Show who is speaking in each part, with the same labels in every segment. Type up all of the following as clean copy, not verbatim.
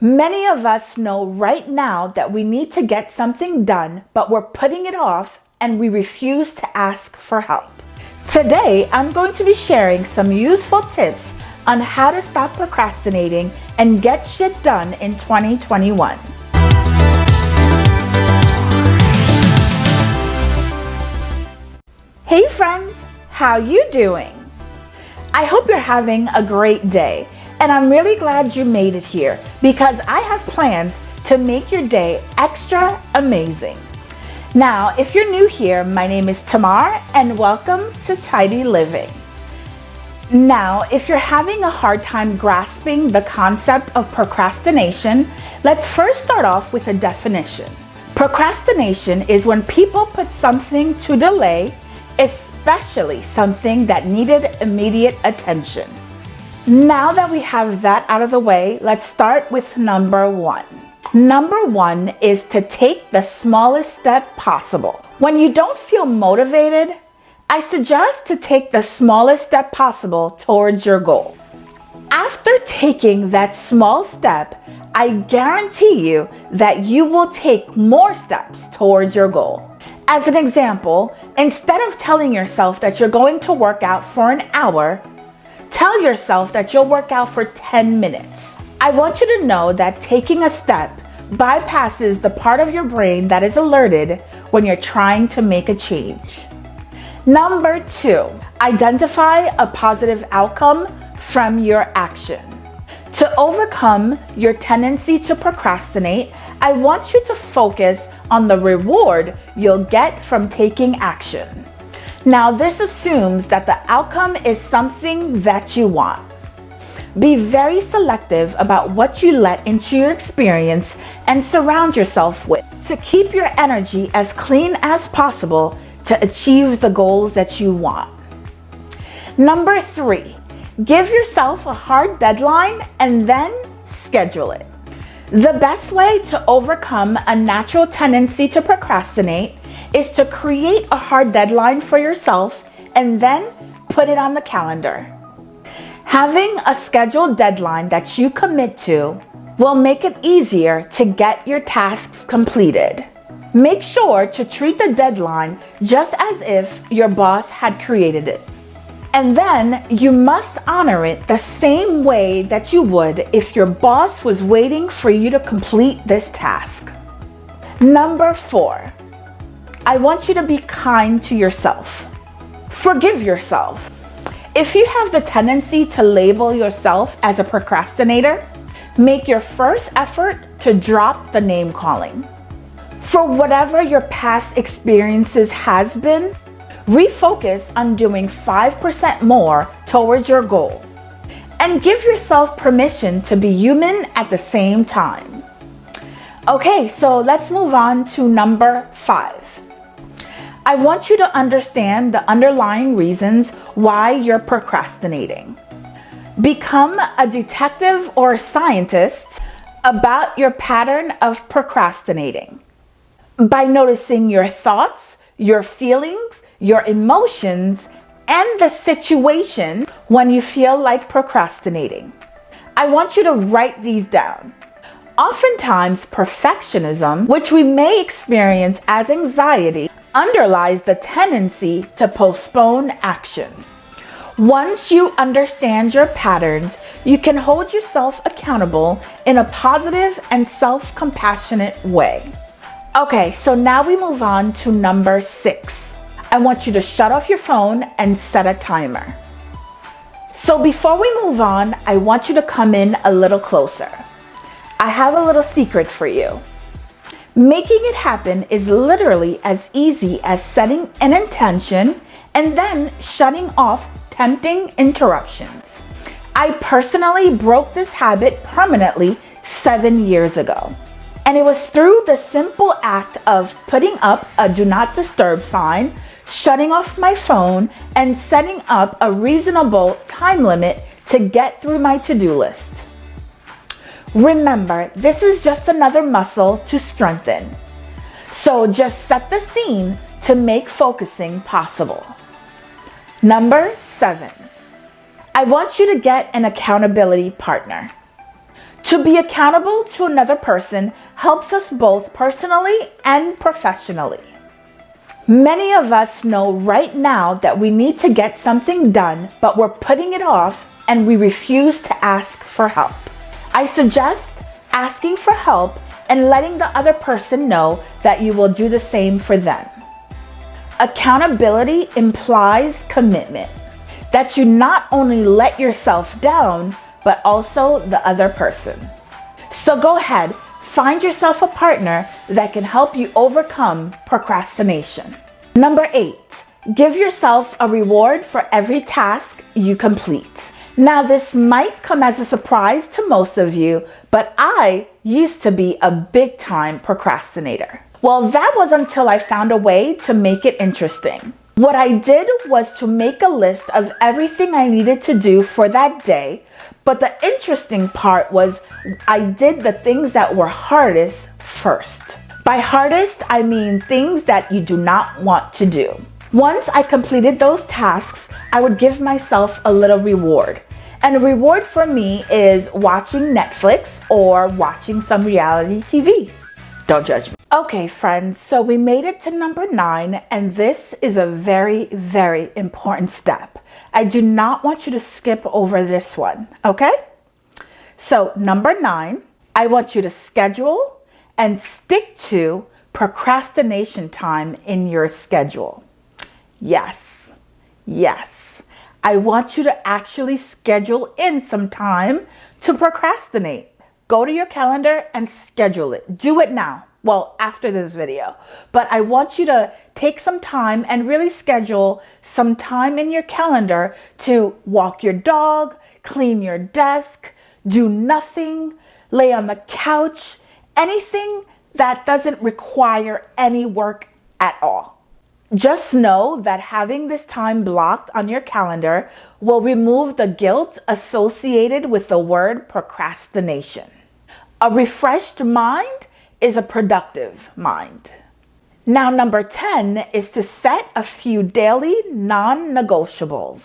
Speaker 1: Many of us know right now that we need to get something done, but we're putting it off and we refuse to ask for help. Today, I'm going to be sharing some useful tips on how to stop procrastinating and get shit done in 2021. Hey friends, how you doing? I hope you're having a great day, and I'm really glad you made it here because I have plans to make your day extra amazing. Now, if you're new here, my name is Tamar and welcome to Tidy Living. Now, if you're having a hard time grasping the concept of procrastination, let's first start off with a definition. Procrastination is when people put something to delay, especially something that needed immediate attention. Now that we have that out of the way, let's start with number one. Number one is to take the smallest step possible. When you don't feel motivated, I suggest to take the smallest step possible towards your goal. After taking that small step, I guarantee you that you will take more steps towards your goal. As an example, instead of telling yourself that you're going to work out for an hour, tell yourself that you'll work out for 10 minutes. I want you to know that taking a step bypasses the part of your brain that is alerted when you're trying to make a change. Number two, identify a positive outcome from your action. To overcome your tendency to procrastinate, I want you to focus on the reward you'll get from taking action. Now, this assumes that the outcome is something that you want. Be very selective about what you let into your experience and surround yourself with to keep your energy as clean as possible to achieve the goals that you want. Number three, give yourself a hard deadline and then schedule it. The best way to overcome a natural tendency to procrastinate is to create a hard deadline for yourself and then put it on the calendar. Having a scheduled deadline that you commit to will make it easier to get your tasks completed. Make sure to treat the deadline just as if your boss had created it. And then you must honor it the same way that you would if your boss was waiting for you to complete this task. Number four, I want you to be kind to yourself. Forgive yourself. If you have the tendency to label yourself as a procrastinator, make your first effort to drop the name calling. For whatever your past experiences has been, refocus on doing 5% more towards your goal. And give yourself permission to be human at the same time. Okay, so let's move on to number five. I want you to understand the underlying reasons why you're procrastinating. Become a detective or a scientist about your pattern of procrastinating by noticing your thoughts, your feelings, your emotions, and the situation when you feel like procrastinating. I want you to write these down. Oftentimes, perfectionism, which we may experience as anxiety, underlies the tendency to postpone action. Once you understand your patterns, you can hold yourself accountable in a positive and self-compassionate way. Okay, so now we move on to number six. I want you to shut off your phone and set a timer. So before we move on, I want you to come in a little closer. I have a little secret for you. Making it happen is literally as easy as setting an intention and then shutting off tempting interruptions. I personally broke this habit permanently 7 years ago. And it was through the simple act of putting up a do not disturb sign, shutting off my phone, and setting up a reasonable time limit to get through my to-do list. Remember, this is just another muscle to strengthen. So just set the scene to make focusing possible. Number 7, I want you to get an accountability partner. To be accountable to another person helps us both personally and professionally. Many of us know right now that we need to get something done, but we're putting it off and we refuse to ask for help. I suggest asking for help and letting the other person know that you will do the same for them. Accountability implies commitment, that you not only let yourself down, but also the other person. So go ahead, find yourself a partner that can help you overcome procrastination. Number 8, give yourself a reward for every task you complete. Now, this might come as a surprise to most of you, but I used to be a big-time procrastinator. Well, that was until I found a way to make it interesting. What I did was to make a list of everything I needed to do for that day, but the interesting part was I did the things that were hardest first. By hardest, I mean things that you do not want to do. Once I completed those tasks, I would give myself a little reward. And a reward for me is watching Netflix or watching some reality TV. Don't judge me. Okay, friends, so we made it to number 9, and this is a very, very important step. I do not want you to skip over this one, okay? So number 9, I want you to schedule and stick to procrastination time in your schedule. Yes, yes. I want you to actually schedule in some time to procrastinate. Go to your calendar and schedule it. Do it now. Well, after this video. But I want you to take some time and really schedule some time in your calendar to walk your dog, clean your desk, do nothing, lay on the couch, anything that doesn't require any work at all. Just know that having this time blocked on your calendar will remove the guilt associated with the word procrastination. A refreshed mind is a productive mind. Now, number 10 is to set a few daily non-negotiables.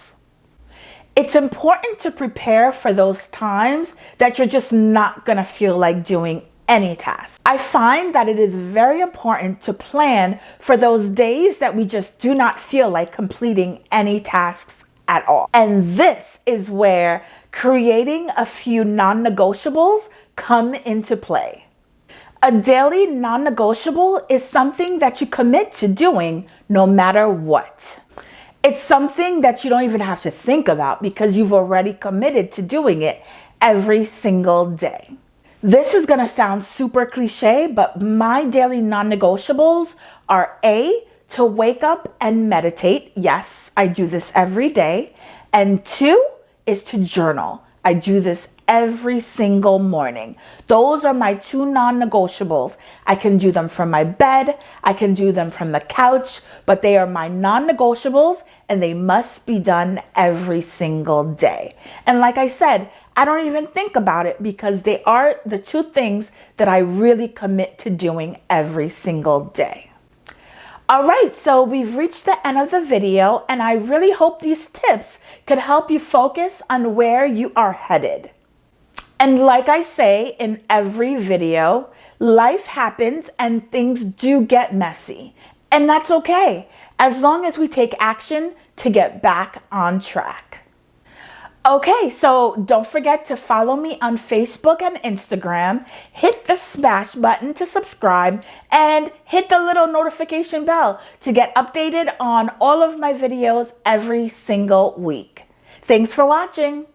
Speaker 1: It's important to prepare for those times that you're just not going to feel like doing any task. I find that it is very important to plan for those days that we just do not feel like completing any tasks at all. And this is where creating a few non-negotiables come into play. A daily non-negotiable is something that you commit to doing no matter what. It's something that you don't even have to think about because you've already committed to doing it every single day. This is going to sound super cliche, but my daily non-negotiables are A, to wake up and meditate. Yes, I do this every day. And 2 is to journal. I do this every single morning. Those are my 2 non-negotiables. I can do them from my bed. I can do them from the couch, but they are my non-negotiables and they must be done every single day. And like I said, I don't even think about it because they are the 2 things that I really commit to doing every single day. All right, so we've reached the end of the video and I really hope these tips could help you focus on where you are headed. And like I say in every video, life happens and things do get messy. And that's okay, as long as we take action to get back on track. Okay, so don't forget to follow me on Facebook and Instagram, hit the smash button to subscribe, and hit the little notification bell to get updated on all of my videos every single week. Thanks for watching.